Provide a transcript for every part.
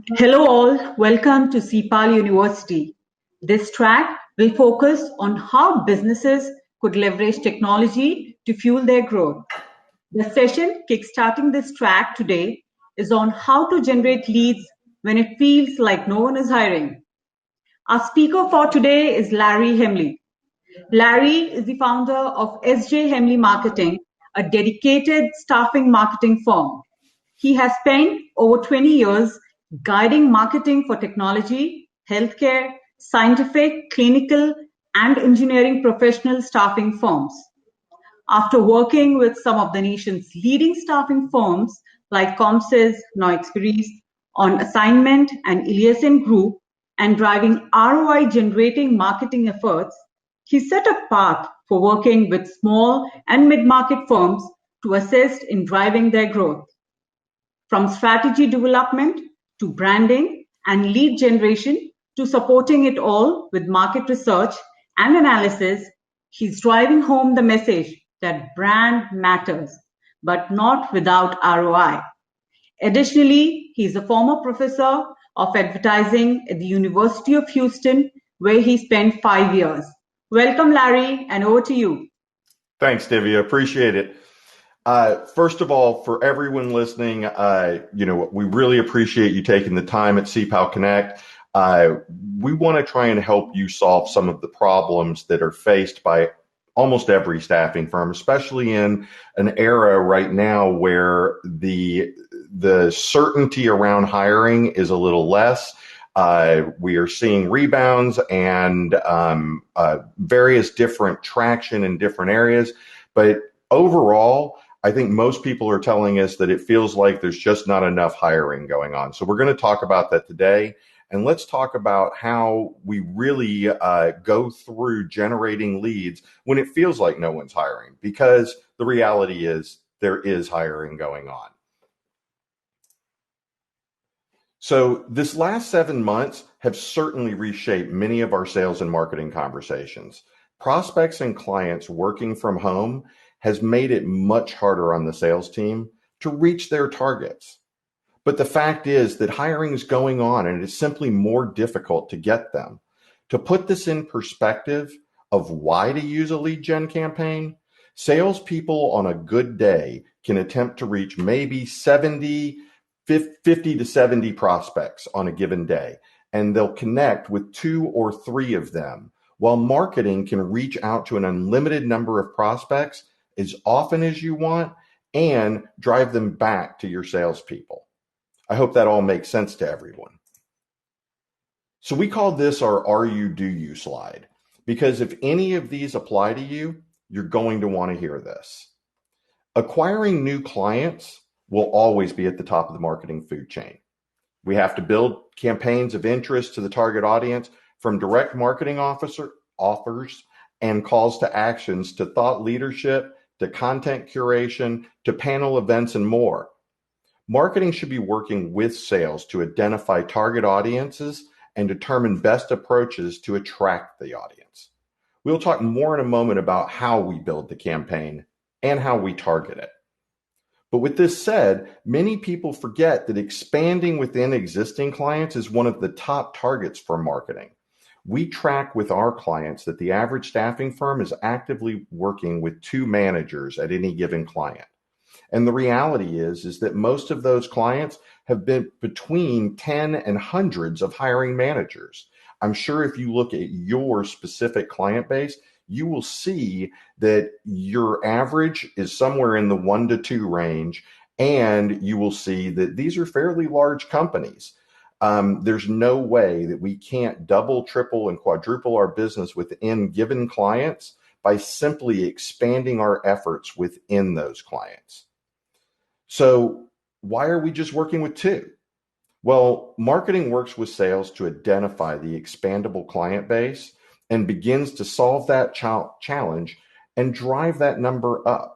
Hello all, welcome to CPAL University. This track will focus on how businesses could leverage technology to fuel their growth. The session kickstarting this track today is on how to generate leads when it feels like no one is hiring. Our speaker for today is Larry Hemley. Larry is the founder of SJ Hemley Marketing, a dedicated staffing marketing firm. He has spent over 20 years guiding marketing for technology, healthcare, scientific, clinical, and engineering professional staffing firms. After working with some of the nation's leading staffing firms like Comsys, Noexperis, On Assignment, and Eliason Group, and driving ROI generating marketing efforts, he set a path for working with small and mid-market firms to assist in driving their growth. From strategy development to branding and lead generation to supporting it all with market research and analysis, he's driving home the message that brand matters, but not without ROI. Additionally, he's a former professor of advertising at the University of Houston, where he spent 5 years. Welcome, Larry, and over to you. Thanks, Divya. Appreciate it. First of all, for everyone listening, we really appreciate you taking the time at CPAL Connect. We want to try and help you solve some of the problems that are faced by almost every staffing firm, especially in an era right now where the certainty around hiring is a little less. We are seeing rebounds and various different traction in different areas. But overall, I think most people are telling us that it feels like there's just not enough hiring going on. So we're going to talk about that today. And let's talk about how we really go through generating leads when it feels like no one's hiring, because the reality is there is hiring going on. So this last 7 months have certainly reshaped many of our sales and marketing conversations. Prospects and clients working from home has made it much harder on the sales team to reach their targets. But the fact is that hiring is going on and it's simply more difficult to get them. To put this in perspective of why to use a lead gen campaign, salespeople on a good day can attempt to reach maybe 50 to 70 prospects on a given day, and they'll connect with 2 or 3 of them, while marketing can reach out to an unlimited number of prospects as often as you want and drive them back to your salespeople. I hope that all makes sense to everyone. So we call this our Are You, Do You slide, because if any of these apply to you, you're going to want to hear this. Acquiring new clients will always be at the top of the marketing food chain. We have to build campaigns of interest to the target audience, from direct marketing offers and calls to actions, to thought leadership, to content curation, to panel events, and more. Marketing should be working with sales to identify target audiences and determine best approaches to attract the audience. We'll talk more in a moment about how we build the campaign and how we target it. But with this said, many people forget that expanding within existing clients is one of the top targets for marketing. We track with our clients that the average staffing firm is actively working with 2 managers at any given client. And the reality is that most of those clients have been between 10 and hundreds of hiring managers. I'm sure if you look at your specific client base, you will see that your average is somewhere in the 1 to 2 range, and you will see that these are fairly large companies. There's no way that we can't double, triple, and quadruple our business within given clients by simply expanding our efforts within those clients. So why are we just working with 2? Well, marketing works with sales to identify the expandable client base and begins to solve that challenge and drive that number up.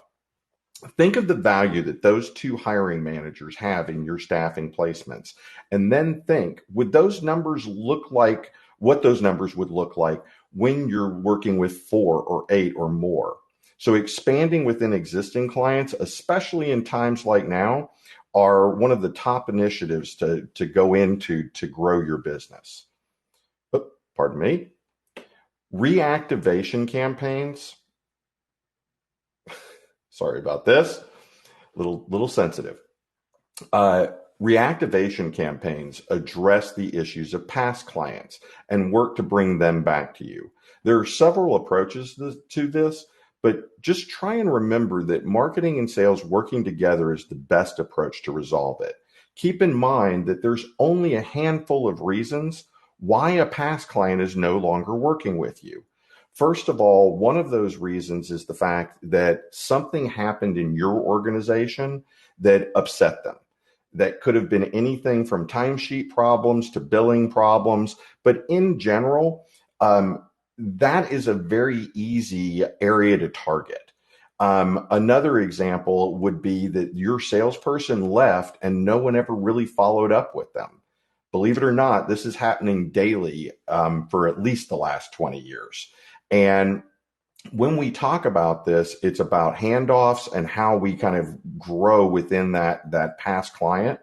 Think of the value that those 2 hiring managers have in your staffing placements, and then think, would those numbers look like what those numbers would look like when you're working with 4 or 8 or more? So expanding within existing clients, especially in times like now, are one of the top initiatives to go into to grow your business. But, pardon me. Reactivation campaigns. Sorry about this. Little sensitive. Reactivation campaigns address the issues of past clients and work to bring them back to you. There are several approaches to this, but just try and remember that marketing and sales working together is the best approach to resolve it. Keep in mind that there's only a handful of reasons why a past client is no longer working with you. First of all, one of those reasons is the fact that something happened in your organization that upset them. That could have been anything from timesheet problems to billing problems, but in general, that is a very easy area to target. Another example would be that your salesperson left and no one ever really followed up with them. Believe it or not, this is happening daily for at least the last 20 years. And when we talk about this, it's about handoffs and how we kind of grow within that past client.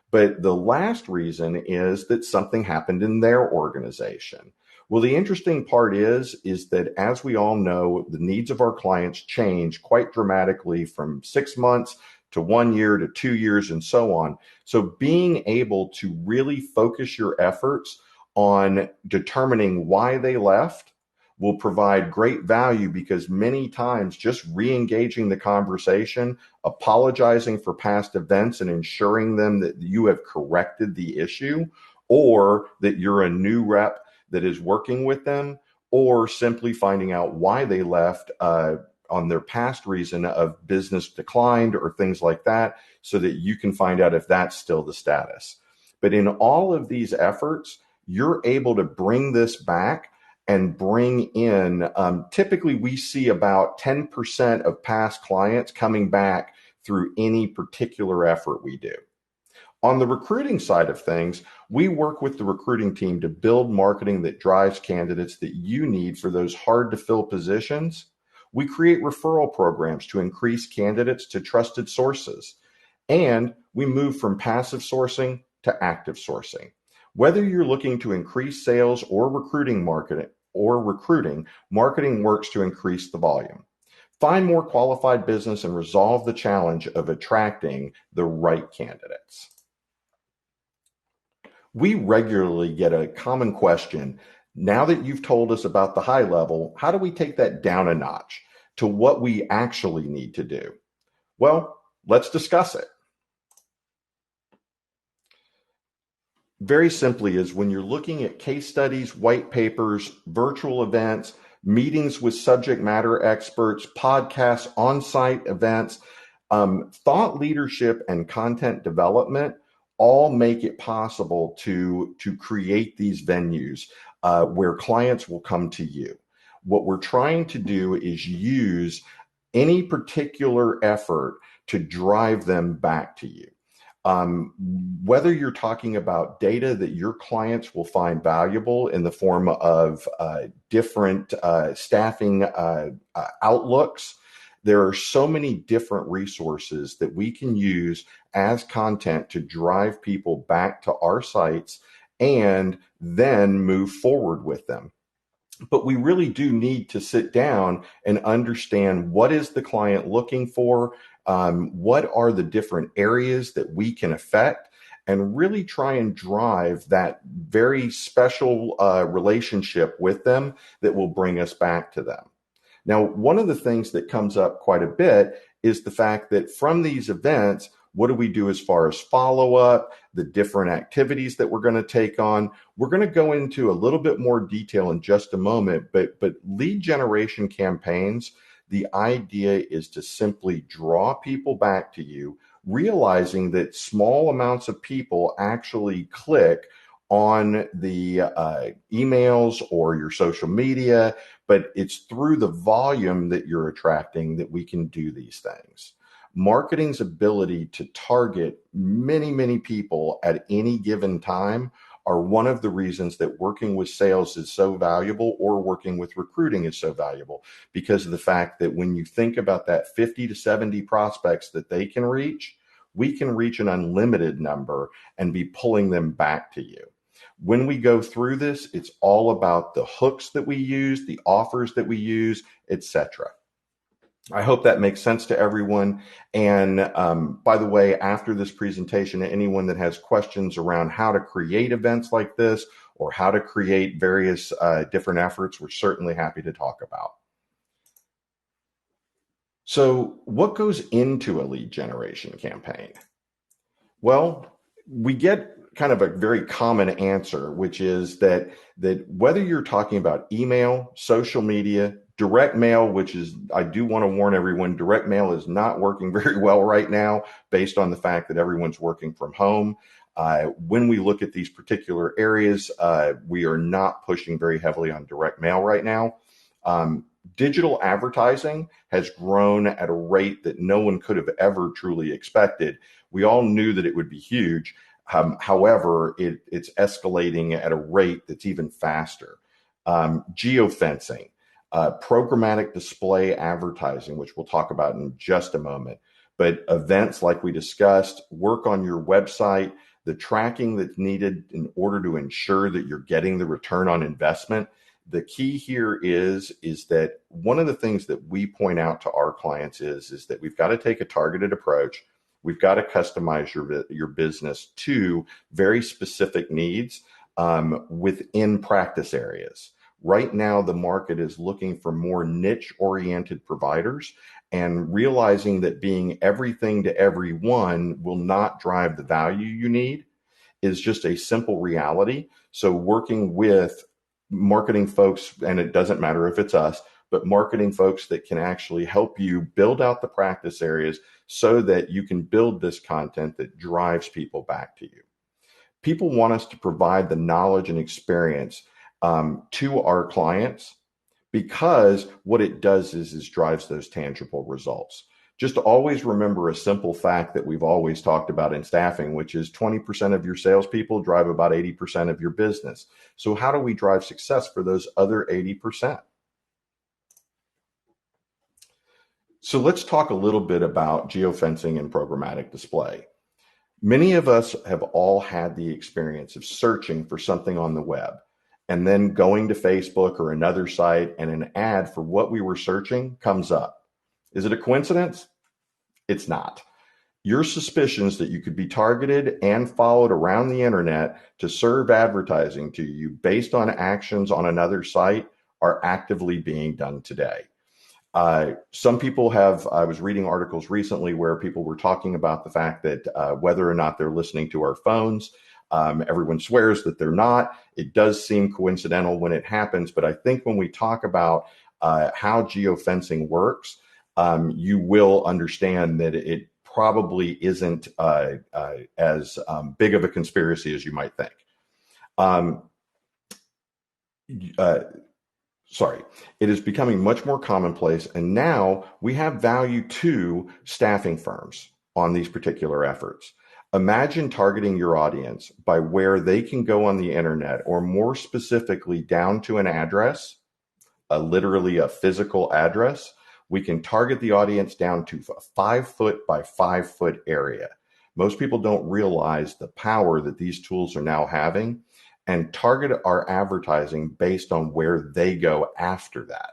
But the last reason is that something happened in their organization. Well, the interesting part is that as we all know, the needs of our clients change quite dramatically from 6 months to 1 year to 2 years and so on. So being able to really focus your efforts on determining why they left will provide great value, because many times just re-engaging the conversation, apologizing for past events and ensuring them that you have corrected the issue, or that you're a new rep that is working with them, or simply finding out why they left on their past reason of business declined or things like that, so that you can find out if that's still the status. But in all of these efforts, you're able to bring this back and bring in, typically we see about 10% of past clients coming back through any particular effort we do. On the recruiting side of things, we work with the recruiting team to build marketing that drives candidates that you need for those hard to fill positions. We create referral programs to increase candidates to trusted sources. And we move from passive sourcing to active sourcing. Whether you're looking to increase sales or recruiting, marketing works to increase the volume. Find more qualified business and resolve the challenge of attracting the right candidates. We regularly get a common question. Now that you've told us about the high level, how do we take that down a notch to what we actually need to do? Well, let's discuss it. Very simply is when you're looking at case studies, white papers, virtual events, meetings with subject matter experts, podcasts, on-site events, thought leadership and content development all make it possible to create these venues where clients will come to you. What we're trying to do is use any particular effort to drive them back to you. Whether you're talking about data that your clients will find valuable in the form of different staffing outlooks, there are so many different resources that we can use as content to drive people back to our sites and then move forward with them. But we really do need to sit down and understand, what is the client looking for? What are the different areas that we can affect, and really try and drive that very special relationship with them that will bring us back to them. Now, one of the things that comes up quite a bit is the fact that from these events, what do we do as far as follow-up, the different activities that we're going to take on? We're going to go into a little bit more detail in just a moment, but lead generation campaigns, the idea is to simply draw people back to you, realizing that small amounts of people actually click on the emails or your social media, but it's through the volume that you're attracting that we can do these things. Marketing's ability to target many, many people at any given time are one of the reasons that working with sales is so valuable, or working with recruiting is so valuable, because of the fact that when you think about that 50 to 70 prospects that they can reach, we can reach an unlimited number and be pulling them back to you. When we go through this, it's all about the hooks that we use, the offers that we use, etc. I hope that makes sense to everyone. And by the way, after this presentation, anyone that has questions around how to create events like this or how to create various different efforts, we're certainly happy to talk about. So what goes into a lead generation campaign? Well, we get kind of a very common answer, which is that whether you're talking about email, social media, direct mail, which is, I do want to warn everyone, direct mail is not working very well right now based on the fact that everyone's working from home. When we look at these particular areas, we are not pushing very heavily on direct mail right now. Digital advertising has grown at a rate that no one could have ever truly expected. We all knew that it would be huge. However, it's escalating at a rate that's even faster. Geofencing, programmatic display advertising, which we'll talk about in just a moment. But events like we discussed, work on your website, the tracking that's needed in order to ensure that you're getting the return on investment. The key here is that one of the things that we point out to our clients is that we've got to take a targeted approach. We've got to customize your business to very specific needs within practice areas. Right now, the market is looking for more niche-oriented providers, and realizing that being everything to everyone will not drive the value you need is just a simple reality. So working with marketing folks, and it doesn't matter if it's us, but marketing folks that can actually help you build out the practice areas so that you can build this content that drives people back to you. People want us to provide the knowledge and experience to our clients, because what it does is drives those tangible results. Just always remember a simple fact that we've always talked about in staffing, which is 20% of your salespeople drive about 80% of your business. So how do we drive success for those other 80%? So let's talk a little bit about geofencing and programmatic display. Many of us have all had the experience of searching for something on the web and then going to Facebook or another site, and an ad for what we were searching comes up. Is it a coincidence? It's not. Your suspicions that you could be targeted and followed around the internet to serve advertising to you based on actions on another site are actively being done today. Some people have, I was reading articles recently where people were talking about the fact that whether or not they're listening to our phones, everyone swears that they're not. It does seem coincidental when it happens, but I think when we talk about how geofencing works, you will understand that it probably isn't as big of a conspiracy as you might think. It is becoming much more commonplace, and now we have value to staffing firms on these particular efforts. Imagine targeting your audience by where they can go on the internet, or more specifically down to an address, literally a physical address. We can target the audience down to a 5-foot by 5-foot area. Most people don't realize the power that these tools are now having, and target our advertising based on where they go after that.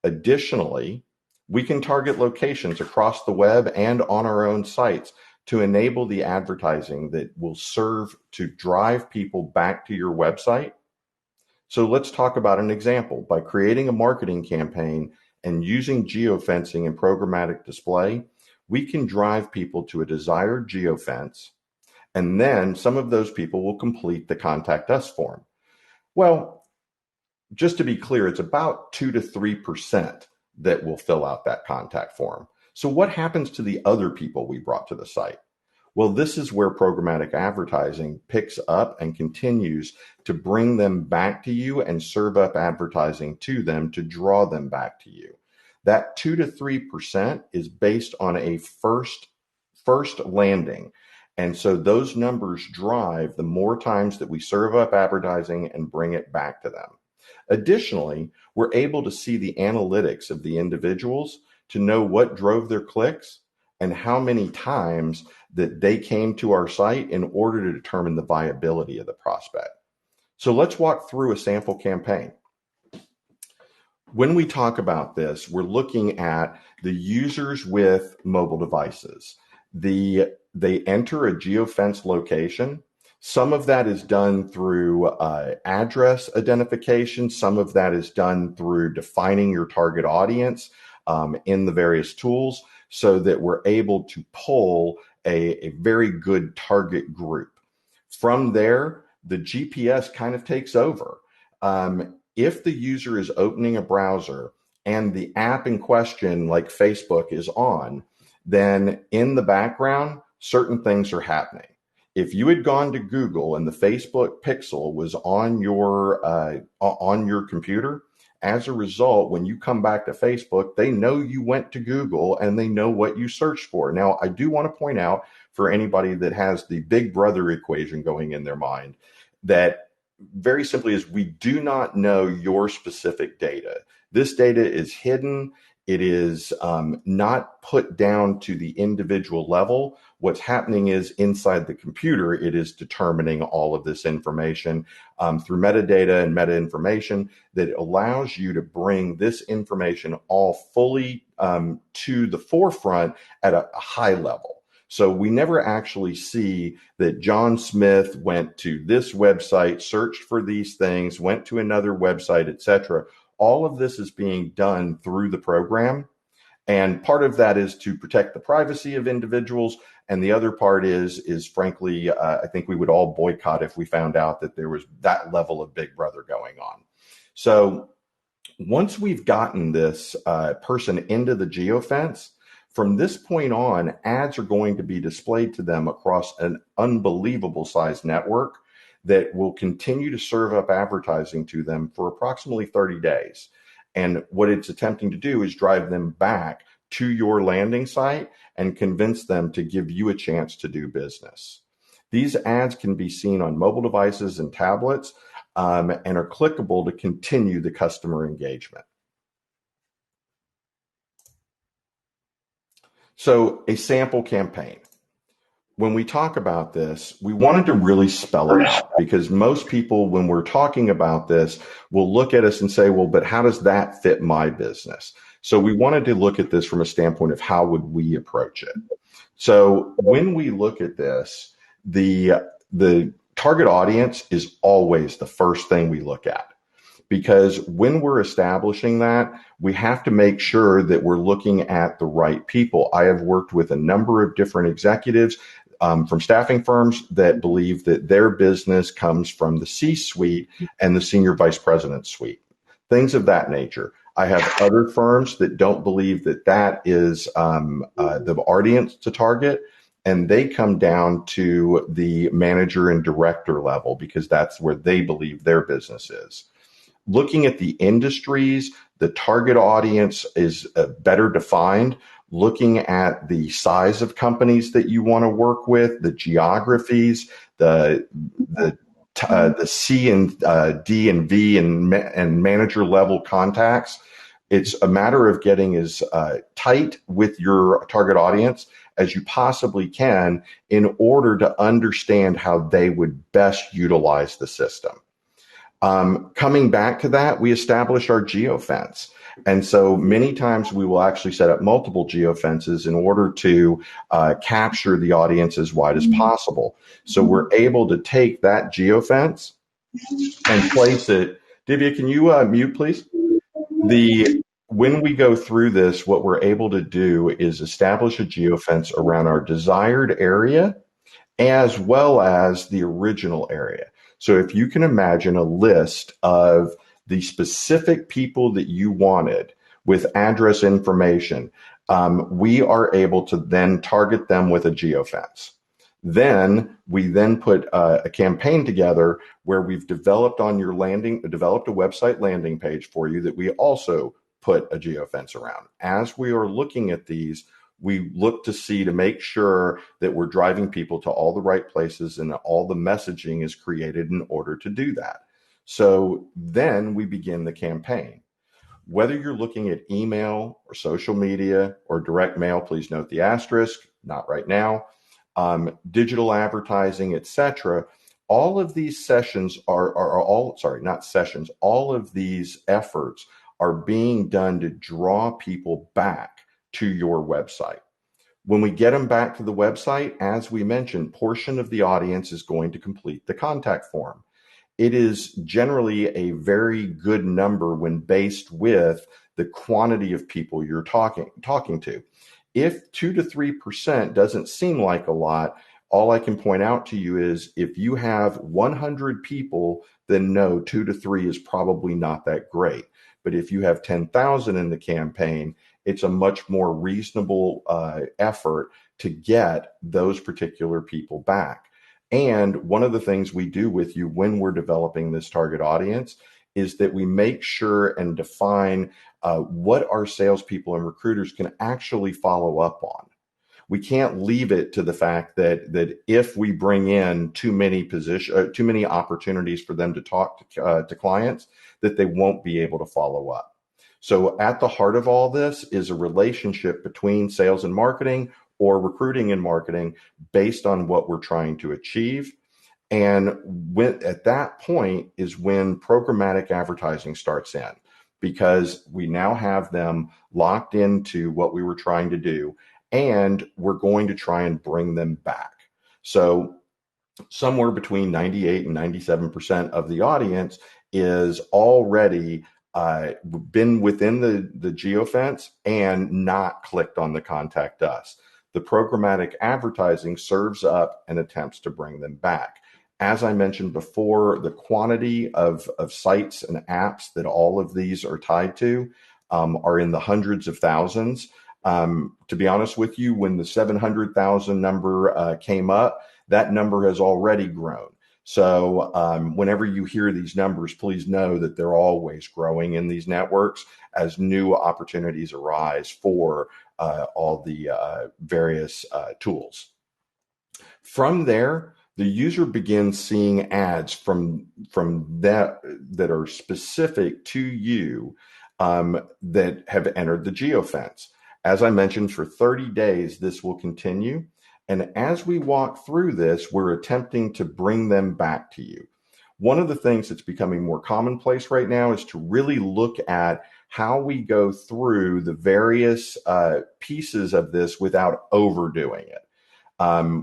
Additionally, we can target locations across the web and on our own sites to enable the advertising that will serve to drive people back to your website. So let's talk about an example. By creating a marketing campaign and using geofencing and programmatic display, we can drive people to a desired geofence, and then some of those people will complete the contact us form. Well, just to be clear, it's about 2 to 3% that will fill out that contact form. So what happens to the other people we brought to the site? Well, this is where programmatic advertising picks up and continues to bring them back to you and serve up advertising to them to draw them back to you. That 2 to 3% is based on a first landing. And so those numbers drive the more times that we serve up advertising and bring it back to them. Additionally, we're able to see the analytics of the individuals to know what drove their clicks and how many times that they came to our site in order to determine the viability of the prospect. So let's walk through a sample campaign. When we talk about this, we're looking at the users with mobile devices. They enter a geofence location. Some of that is done through address identification. Some of that is done through defining your target audience in the various tools so that we're able to pull a very good target group. From there, the GPS kind of takes over. If the user is opening a browser and the app in question, like Facebook, is on, then in the background, certain things are happening. If you had gone to Google and the Facebook pixel was on your computer, as a result, when you come back to Facebook, they know you went to Google and they know what you searched for. Now, I do want to point out for anybody that has the big brother equation going in their mind that very simply is we do not know your specific data. This data is hidden. It is not put down to the individual level. What's happening is inside the computer, it is determining all of this information through metadata and meta information that allows you to bring this information all fully to the forefront at a high level. So we never actually see that John Smith went to this website, searched for these things, went to another website, etc. All of this is being done through the program. And part of that is to protect the privacy of individuals. And the other part is frankly, I think we would all boycott if we found out that there was that level of Big Brother going on. So once we've gotten this person into the geofence, from this point on, ads are going to be displayed to them across an unbelievable sized network that will continue to serve up advertising to them for approximately 30 days. And what it's attempting to do is drive them back to your landing site and convince them to give you a chance to do business. These ads can be seen on mobile devices and tablets and are clickable to continue the customer engagement. So a sample campaign. When we talk about this, we wanted to really spell it out because most people, when we're talking about this, will look at us and say, well, but how does that fit my business? So we wanted to look at this from a standpoint of how would we approach it? So when we look at this, the target audience is always the first thing we look at. Because when we're establishing that, we have to make sure that we're looking at the right people. I have worked with a number of different executives from staffing firms that believe that their business comes from the C-suite and the senior vice president suite, things of that nature. I have other firms that don't believe that that is the audience to target, and they come down to the manager and director level because that's where they believe their business is. Looking at the industries, the target audience is better defined. Looking at the size of companies that you want to work with, the geographies, the C and D and V and manager level contacts. It's a matter of getting as tight with your target audience as you possibly can in order to understand how they would best utilize the system. Coming back to that, we established our geofence. And so many times we will actually set up multiple geofences in order to capture the audience as wide as possible. So we're able to take that geofence and place it. Divya, can you mute, please? When we go through this, what we're able to do is establish a geofence around our desired area as well as the original area. So if you can imagine a list of the specific people that you wanted with address information, we are able to then target them with a geofence. Then we then put a campaign together where we've developed a website landing page for you that we also put a geofence around. As we are looking at these, we look to see to make sure that we're driving people to all the right places and that all the messaging is created in order to do that. So then we begin the campaign. Whether you're looking at email or social media or direct mail, please note the asterisk, not right now. digital advertising, etc. All of these sessions all of these efforts are being done to draw people back to your website. When we get them back to the website, as we mentioned, portion of the audience is going to complete the contact form. It is generally a very good number when based with the quantity of people you're talking to. If 2 to 3% doesn't seem like a lot, all I can point out to you is if you have 100 people, then no, 2 to 3 is probably not that great. But if you have 10,000 in the campaign, it's a much more reasonable effort to get those particular people back. And one of the things we do with you when we're developing this target audience is that we make sure and define what our salespeople and recruiters can actually follow up on. We can't leave it to the fact that if we bring in too many opportunities for them to talk to clients, that they won't be able to follow up. So at the heart of all this is a relationship between sales and marketing or recruiting and marketing based on what we're trying to achieve. And at that point is when programmatic advertising starts in, because we now have them locked into what we were trying to do, and we're going to try and bring them back. So somewhere between 98 and 97% of the audience is already been within the geofence and not clicked on the contact us. The programmatic advertising serves up and attempts to bring them back. As I mentioned before, the quantity of sites and apps that all of these are tied to are in the hundreds of thousands. To be honest with you, when the 700,000 number came up, that number has already grown. So whenever you hear these numbers, please know that they're always growing in these networks as new opportunities arise for all the various tools. From there, the user begins seeing ads from that are specific to you that have entered the geofence. As I mentioned, for 30 days, this will continue. And as we walk through this, we're attempting to bring them back to you. One of the things that's becoming more commonplace right now is to really look at how we go through the various pieces of this without overdoing it.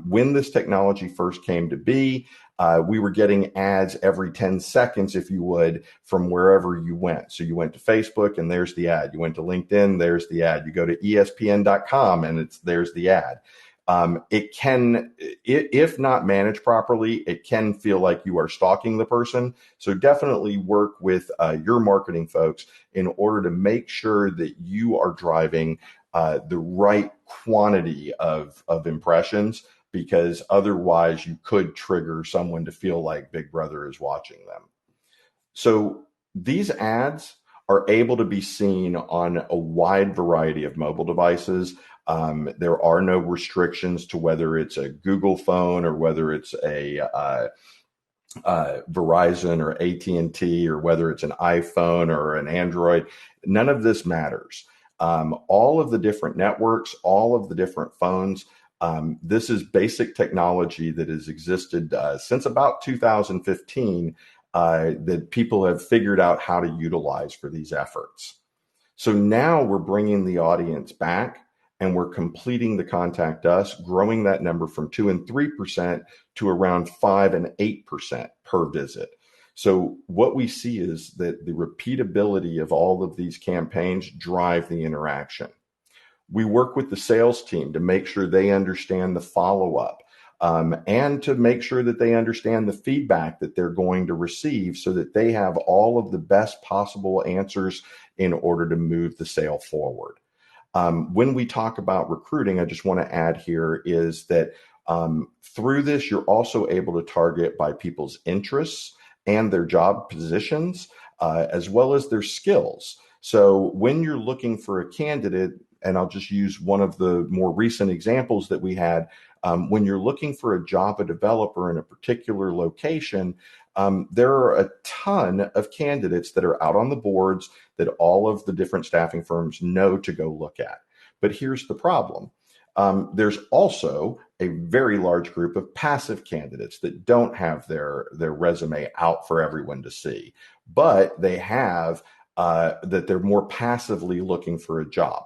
When this technology first came to be, we were getting ads every 10 seconds, if you would, from wherever you went. So you went to Facebook and there's the ad. You went to LinkedIn, there's the ad. You go to ESPN.com and there's the ad. It can, if not managed properly, it can feel like you are stalking the person. So definitely work with your marketing folks in order to make sure that you are driving the right quantity of impressions, because otherwise you could trigger someone to feel like Big Brother is watching them. So these ads are able to be seen on a wide variety of mobile devices. There are no restrictions to whether it's a Google phone or whether it's a Verizon or AT&T or whether it's an iPhone or an Android. None of this matters. All of the different networks, all of the different phones, this is basic technology that has existed since about 2015 that people have figured out how to utilize for these efforts. So now we're bringing the audience back and we're completing the contact us, growing that number from 2 and 3% to around 5 and 8% per visit. So what we see is that the repeatability of all of these campaigns drive the interaction. We work with the sales team to make sure they understand the follow-up and to make sure that they understand the feedback that they're going to receive so that they have all of the best possible answers in order to move the sale forward. When we talk about recruiting, I just want to add here is that through this, you're also able to target by people's interests and their job positions, as well as their skills. So when you're looking for a candidate, and I'll just use one of the more recent examples that we had, when you're looking for a Java developer in a particular location, there are a ton of candidates that are out on the boards that all of the different staffing firms know to go look at. But here's the problem. There's also a very large group of passive candidates that don't have their resume out for everyone to see, but they have that they're more passively looking for a job.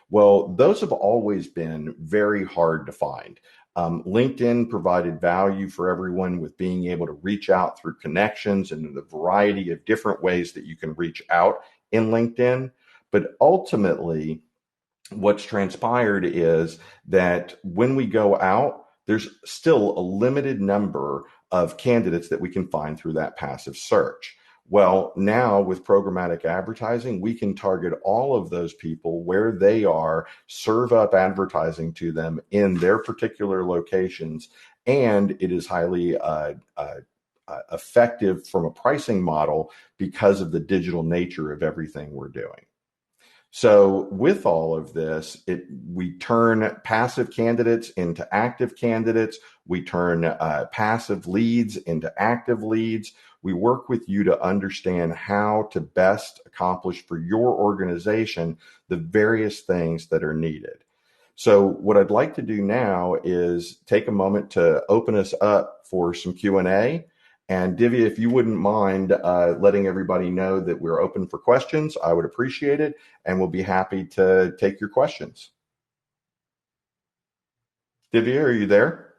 Well, those have always been very hard to find. LinkedIn provided value for everyone with being able to reach out through connections and the variety of different ways that you can reach out in LinkedIn. But ultimately, what's transpired is that when we go out, there's still a limited number of candidates that we can find through that passive search. Well, now with programmatic advertising, we can target all of those people where they are, serve up advertising to them in their particular locations, and it is highly effective from a pricing model because of the digital nature of everything we're doing. So with all of this, we turn passive candidates into active candidates. We turn passive leads into active leads. We work with you to understand how to best accomplish for your organization the various things that are needed. So what I'd like to do now is take a moment to open us up for some Q&A. And Divya, if you wouldn't mind letting everybody know that we're open for questions, I would appreciate it, and we'll be happy to take your questions. Divya, are you there?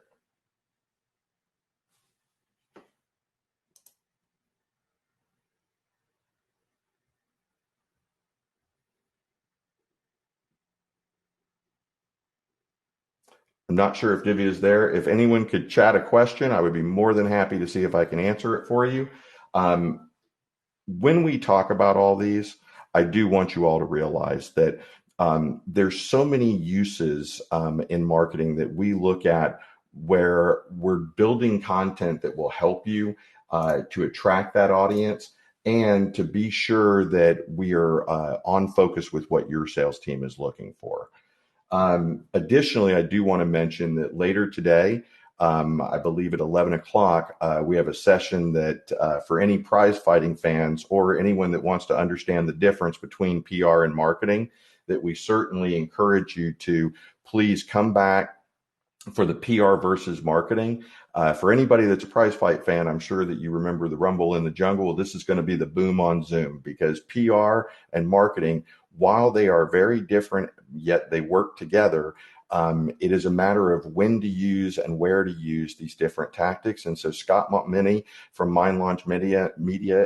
I'm not sure if Divya is there. If anyone could chat a question, I would be more than happy to see if I can answer it for you. When we talk about all these, I do want you all to realize that there's so many uses in marketing that we look at where we're building content that will help you to attract that audience and to be sure that we are on focus with what your sales team is looking for. Additionally, I do want to mention that later today, I believe at 11 o'clock, we have a session that for any prize fighting fans or anyone that wants to understand the difference between PR and marketing, that we certainly encourage you to please come back for the PR versus marketing. For anybody that's a prize fight fan, I'm sure that you remember the Rumble in the Jungle. This is going to be the boom on Zoom, because PR and marketing, while they are very different, yet they work together. It is a matter of when to use and where to use these different tactics. And so Scott Montminy from Mind Launch Media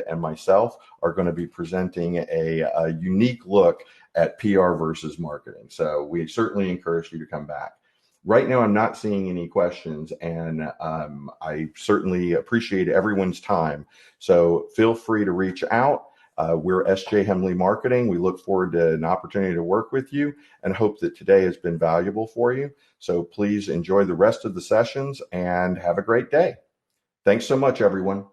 and myself are going to be presenting a unique look at PR versus marketing. So we certainly encourage you to come back. Right now, I'm not seeing any questions, and I certainly appreciate everyone's time. So feel free to reach out. We're SJ Hemley Marketing. We look forward to an opportunity to work with you and hope that today has been valuable for you. So please enjoy the rest of the sessions and have a great day. Thanks so much, everyone.